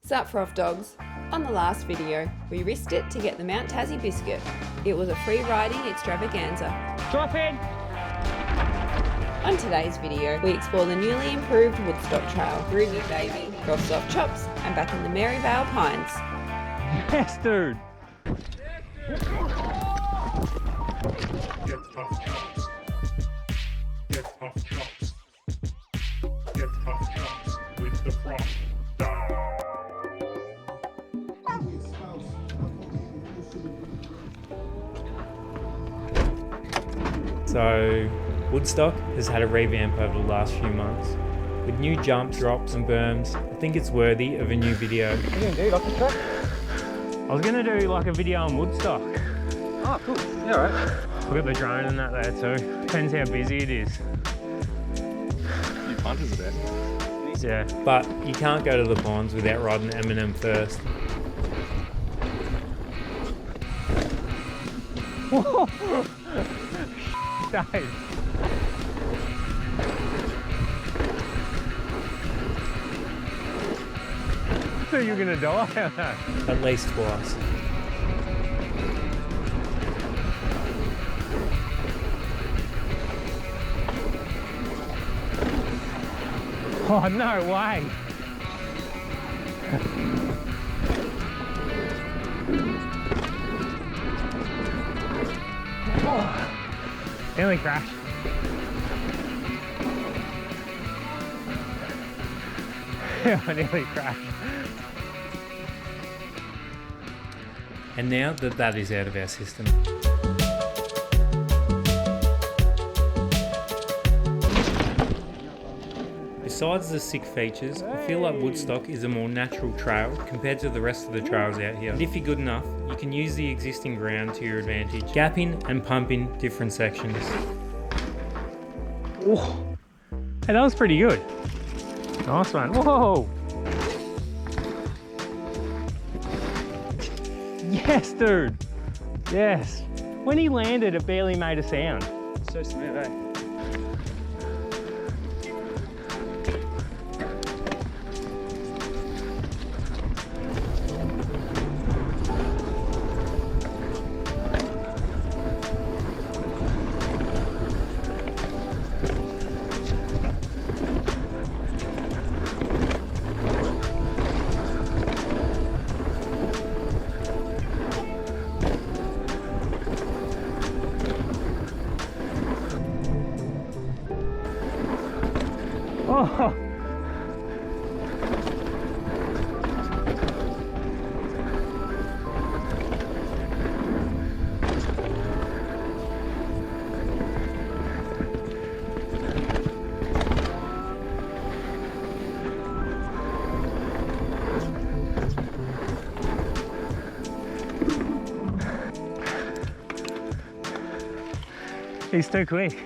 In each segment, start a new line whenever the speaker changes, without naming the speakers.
Sup Froff dogs. On the last video, we risked it to get the Mount Tassie biscuit. It was a free riding extravaganza.
Drop in!
On today's video, we explore the newly improved Woodstock trail, groovy baby, Froff soft chops, and back in the Maryvale Pines.
Yes, dude!
Get tough chops. Get tough chops. Get tough chops with the Froff.
So, Woodstock has had a revamp over the last few months. With new jumps, drops and berms, I think it's worthy of a new video.
What are you gonna do, like the track?
I was gonna do like a video on Woodstock.
Oh, cool. Yeah, right.
We've got the drone and that there too. Depends how busy it is.
You punters are there.
Yeah, but you can't go to the ponds without riding Eminence first. Whoa! Dave. So you're gonna die? At least twice. Oh, no way. Oh, nearly crashed. I nearly crashed. And now that that is out of our system, besides the sick features, I feel like Woodstock is a more natural trail compared to the rest of the trails out here. And if you're good enough, you can use the existing ground to your advantage, gapping and pumping different sections. Whoa. Hey, that was pretty good. Nice one. Whoa! Yes, dude! Yes! When he landed, it barely made a sound.
So smooth, eh?
Oh! He's too quick.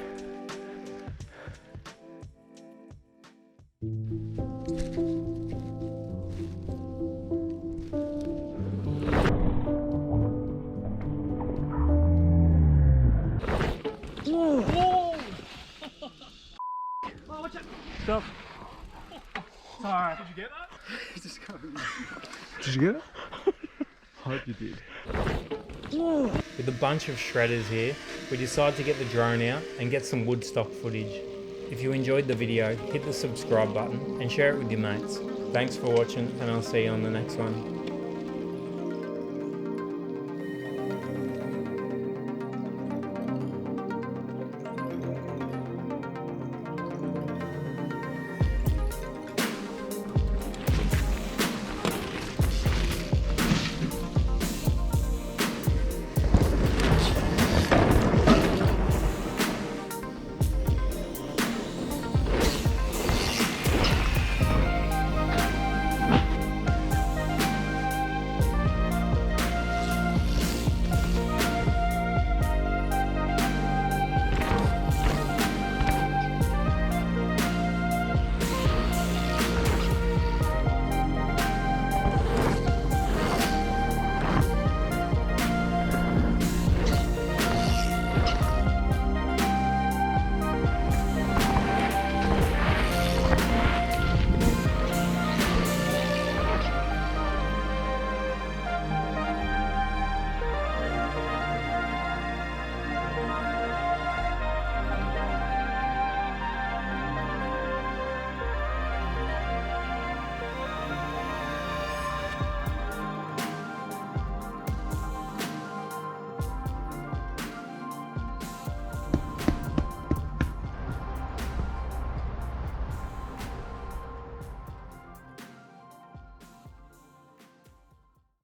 Stop. Sorry.
Did you get that? Just go.
Did you get it? Hope you did.
With a bunch of shredders here, we decided to get the drone out and get some Woodstock footage. If you enjoyed the video, hit the subscribe button and share it with your mates. Thanks for watching, and I'll see you on the next one.